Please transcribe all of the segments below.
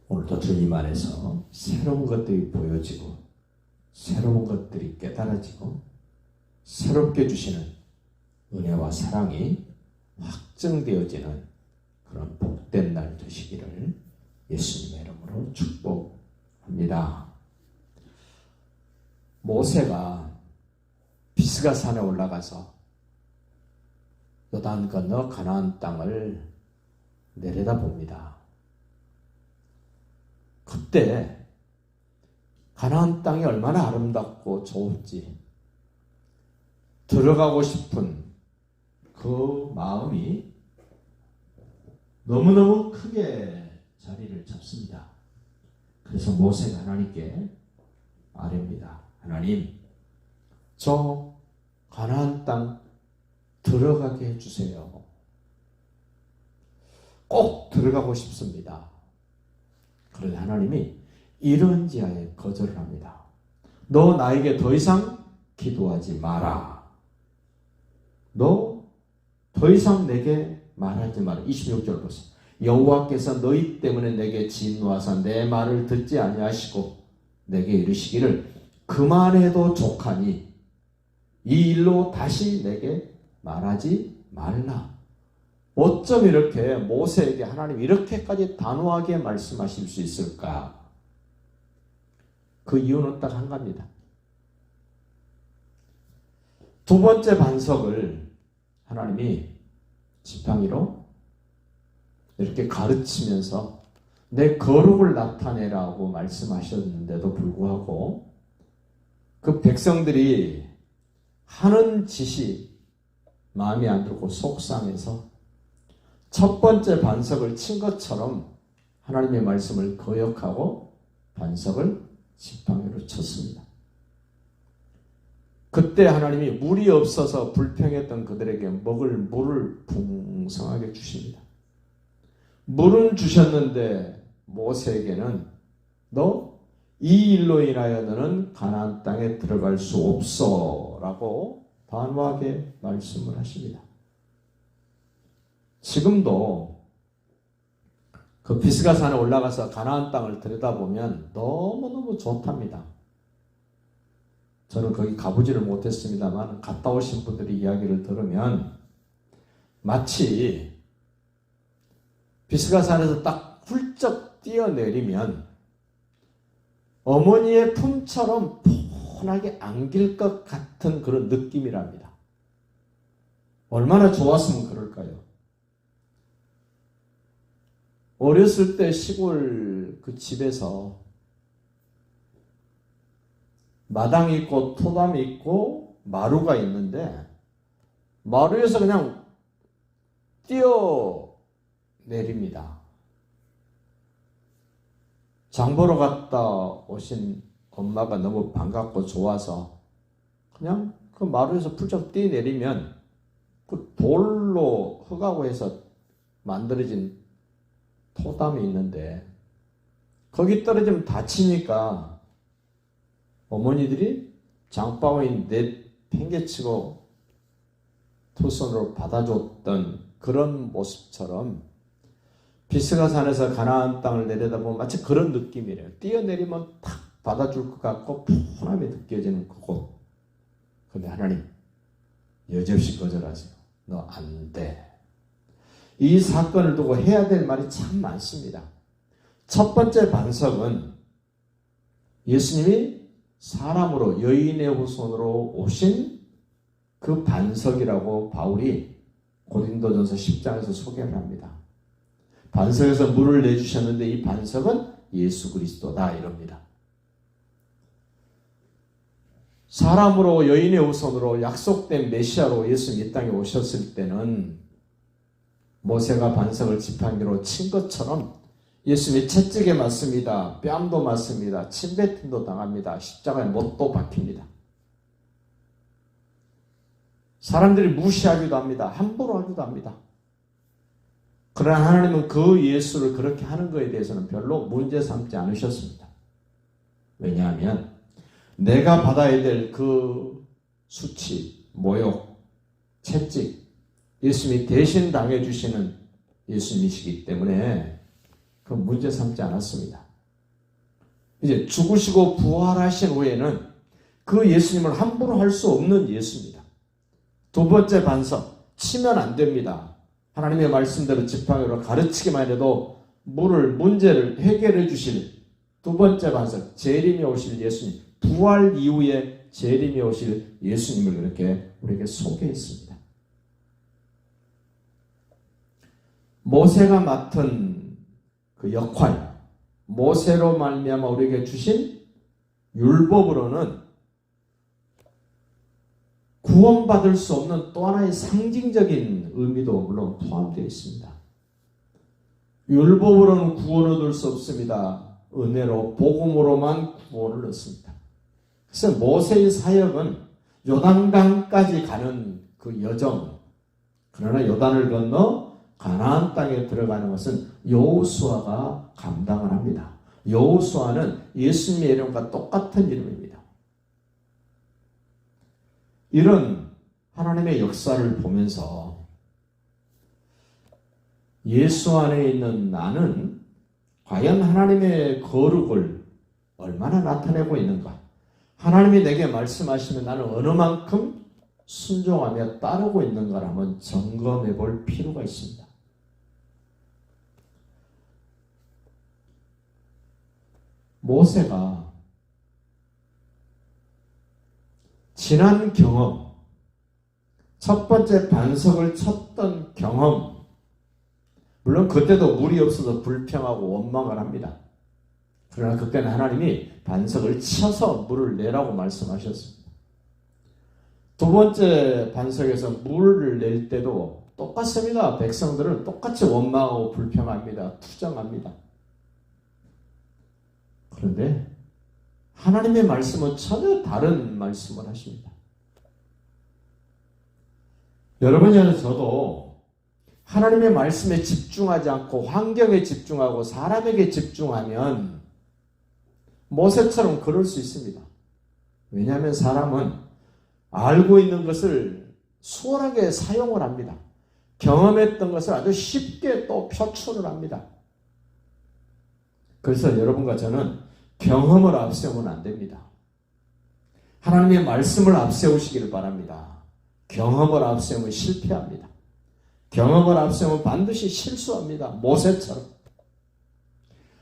오늘도 주님 안에서 새로운 것들이 보여지고 새로운 것들이 깨달아지고 새롭게 주시는 은혜와 사랑이 확증되어지는 그런 복된 날 되시기를 예수님의 이름으로 축복합니다. 모세가 비스가 산에 올라가서 요단 건너 가나안 땅을 내려다봅니다. 그때 가나안 땅이 얼마나 아름답고 좋을지 들어가고 싶은 그 마음이 너무너무 크게 자리를 잡습니다. 그래서 모세가 하나님께 아뢰입니다. 하나님, 저 가나안 땅 들어가게 해주세요. 꼭 들어가고 싶습니다. 그런데 하나님이 이런지하에 거절을 합니다. 너 나에게 더 이상 기도하지 마라. 너 더 이상 내게 말하지 마라. 26절 보세요. 여호와께서 너희 때문에 내게 진노하사 내 말을 듣지 아니하시고 내게 이르시기를 그만해도 족하니 이 일로 다시 내게 말하지 말라. 어쩜 이렇게 모세에게 하나님 이렇게까지 단호하게 말씀하실 수 있을까? 그 이유는 딱 한 가지입니다. 두 번째 반석을 하나님이 지팡이로 이렇게 가르치면서 내 거룩을 나타내라고 말씀하셨는데도 불구하고 그 백성들이 하는 짓이 마음에 안 들고 속상해서 첫 번째 반석을 친 것처럼 하나님의 말씀을 거역하고 반석을 지팡이로 쳤습니다. 그때 하나님이 물이 없어서 불평했던 그들에게 먹을 물을 풍성하게 주십니다. 물은 주셨는데 모세에게는 너 이 일로 인하여 너는 가나안 땅에 들어갈 수 없어 라고 단호하게 말씀을 하십니다. 지금도 그 비스가 산에 올라가서 가나안 땅을 들여다보면 너무너무 좋답니다. 저는 거기 가보지를 못했습니다만 갔다 오신 분들이 이야기를 들으면 마치 비스가 산에서 딱 훌쩍 뛰어내리면 어머니의 품처럼 폰하게 안길 것 같은 그런 느낌이랍니다. 얼마나 좋았으면 그럴까요? 어렸을 때 시골 그 집에서 마당이 있고 토담이 있고 마루가 있는데 마루에서 그냥 뛰어내립니다. 장보러 갔다 오신 엄마가 너무 반갑고 좋아서 그냥 그 마루에서 풀쩍 뛰어내리면 그 돌로 흙하고 해서 만들어진 토담이 있는데 거기 떨어지면 다치니까 어머니들이 장바구니 내팽개치고 투손으로 받아줬던 그런 모습처럼 비스가 산에서 가나안 땅을 내려다보면 마치 그런 느낌이래요. 뛰어내리면 탁 받아줄 것 같고 푸짐하게 느껴지는 그곳. 그런데 하나님 여지없이 거절하세요. 너 안 돼. 이 사건을 두고 해야 될 말이 참 많습니다. 첫 번째 반석은 예수님이 사람으로 여인의 후손으로 오신 그 반석이라고 바울이 고린도전서 10장에서 소개를 합니다. 반석에서 물을 내주셨는데 이 반석은 예수 그리스도다 이럽니다. 사람으로 여인의 후손으로 약속된 메시아로 예수님 이 땅에 오셨을 때는 모세가 반석을 지팡이로 친 것처럼 예수님이 채찍에 맞습니다. 뺨도 맞습니다. 침뱉음도 당합니다. 십자가에 못도 박힙니다. 사람들이 무시하기도 합니다. 함부로 하기도 합니다. 그러나 하나님은 그 예수를 그렇게 하는 것에 대해서는 별로 문제 삼지 않으셨습니다. 왜냐하면 내가 받아야 될 그 수치, 모욕, 채찍 예수님이 대신 당해주시는 예수님이시기 때문에 그 문제 삼지 않았습니다. 이제 죽으시고 부활하신 후에는 그 예수님을 함부로 할 수 없는 예수입니다. 두 번째 반석, 치면 안 됩니다. 하나님의 말씀대로 지팡이로 가르치기만 해도 문제를 해결해 주실 두 번째 반석, 재림이 오실 예수님, 부활 이후에 재림이 오실 예수님을 그렇게 우리에게 소개했습니다. 모세가 맡은 그 역할, 모세로 말미암아 우리에게 주신 율법으로는 구원받을 수 없는 또 하나의 상징적인 의미도 물론 포함되어 있습니다. 율법으로는 구원을 얻을 수 없습니다. 은혜로 복음으로만 구원을 얻습니다. 그래서 모세의 사역은 요단강까지 가는 그 여정, 그러나 요단을 건너 가나안 땅에 들어가는 것은 여호수아가 감당을 합니다. 여호수아는 예수님의 이름과 똑같은 이름입니다. 이런 하나님의 역사를 보면서 예수 안에 있는 나는 과연 하나님의 거룩을 얼마나 나타내고 있는가? 하나님이 내게 말씀하시면 나는 어느 만큼 순종하며 따르고 있는가를 한번 점검해 볼 필요가 있습니다. 모세가 지난 경험, 첫 번째 반석을 쳤던 경험, 물론 그때도 물이 없어서 불평하고 원망을 합니다. 그러나 그때는 하나님이 반석을 쳐서 물을 내라고 말씀하셨습니다. 두 번째 반석에서 물을 낼 때도 똑같습니다. 백성들은 똑같이 원망하고 불평합니다. 투정합니다. 그런데 하나님의 말씀은 전혀 다른 말씀을 하십니다. 여러분이나 저도 하나님의 말씀에 집중하지 않고 환경에 집중하고 사람에게 집중하면 모세처럼 그럴 수 있습니다. 왜냐하면 사람은 알고 있는 것을 수월하게 사용을 합니다. 경험했던 것을 아주 쉽게 또 표출을 합니다. 그래서 여러분과 저는 경험을 앞세우면 안 됩니다. 하나님의 말씀을 앞세우시기를 바랍니다. 경험을 앞세우면 실패합니다. 경험을 앞세우면 반드시 실수합니다. 모세처럼.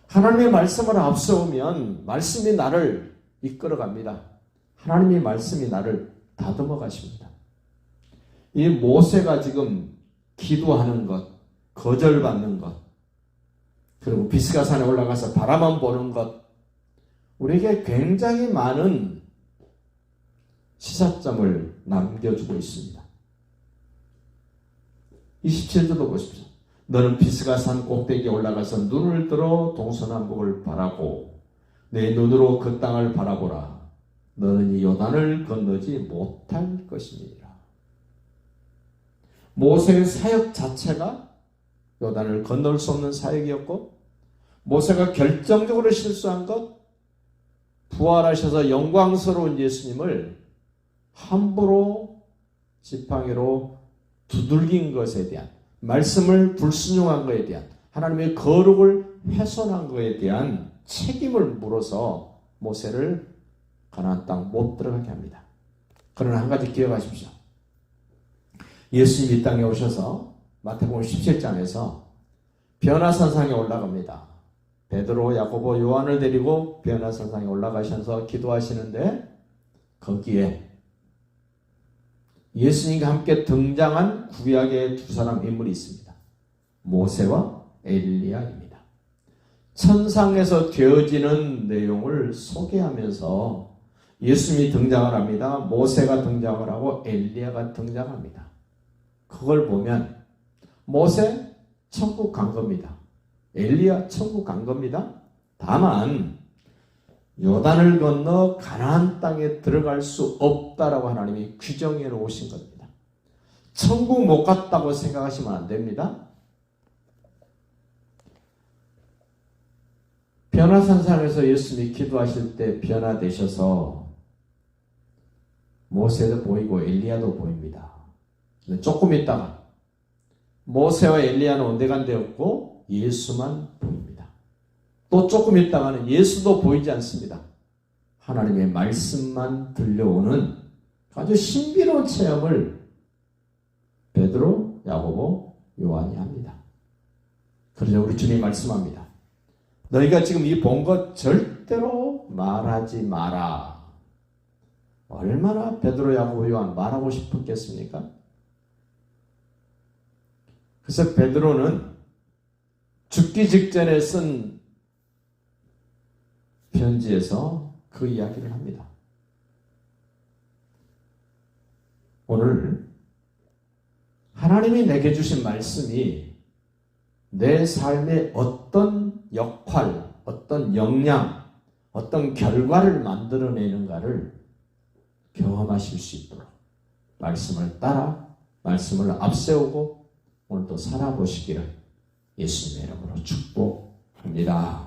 하나님의 말씀을 앞세우면 말씀이 나를 이끌어갑니다. 하나님의 말씀이 나를 다듬어 가십니다. 이 모세가 지금 기도하는 것, 거절받는 것, 그리고 비스가산에 올라가서 바라만 보는 것, 우리에게 굉장히 많은 시사점을 남겨주고 있습니다. 27절도 보십시오. 너는 비스가산 꼭대기에 올라가서 눈을 들어 동서남북을 바라고 내 눈으로 그 땅을 바라보라. 너는 이 요단을 건너지 못할 것이니라. 모세의 사역 자체가 요단을 건널 수 없는 사역이었고, 모세가 결정적으로 실수한 것, 부활하셔서 영광스러운 예수님을 함부로 지팡이로 두들긴 것에 대한, 말씀을 불순종한 것에 대한, 하나님의 거룩을 훼손한 것에 대한 책임을 물어서 모세를 가나안 땅 못 들어가게 합니다. 그러나 한 가지 기억하십시오. 예수님이 이 땅에 오셔서 마태복음 17장에서 변화산상에 올라갑니다. 베드로, 야고보, 요한을 데리고 변화산상에 올라가셔서 기도하시는데 거기에 예수님과 함께 등장한 구약의 두 사람 인물이 있습니다. 모세와 엘리야입니다. 천상에서 되어지는 내용을 소개하면서 예수님이 등장을 합니다. 모세가 등장을 하고 엘리야가 등장합니다. 그걸 보면 모세 천국 간 겁니다. 엘리야 천국 간 겁니다. 다만 요단을 건너 가나안 땅에 들어갈 수 없다라고 하나님이 규정해 놓으신 겁니다. 천국 못 갔다고 생각하시면 안 됩니다. 변화산상에서 예수님이 기도하실 때 변화되셔서 모세도 보이고 엘리야도 보입니다. 조금 있다가 모세와 엘리야는 온데간데 없고 예수만 보입니다. 또 조금 있다가는 예수도 보이지 않습니다. 하나님의 말씀만 들려오는 아주 신비로운 체험을 베드로, 야고보, 요한이 합니다. 그러자 우리 주님이 말씀합니다. 너희가 지금 이 본 것 절대로 말하지 마라. 얼마나 베드로, 야고보, 요한 말하고 싶었겠습니까? 그래서 베드로는 죽기 직전에 쓴 편지에서 그 이야기를 합니다. 오늘 하나님이 내게 주신 말씀이 내 삶의 어떤 역할, 어떤 역량, 어떤 결과를 만들어내는가를 경험하실 수 있도록 말씀을 따라 말씀을 앞세우고 오늘도 살아보시기를 예수님의 이름으로 축복합니다.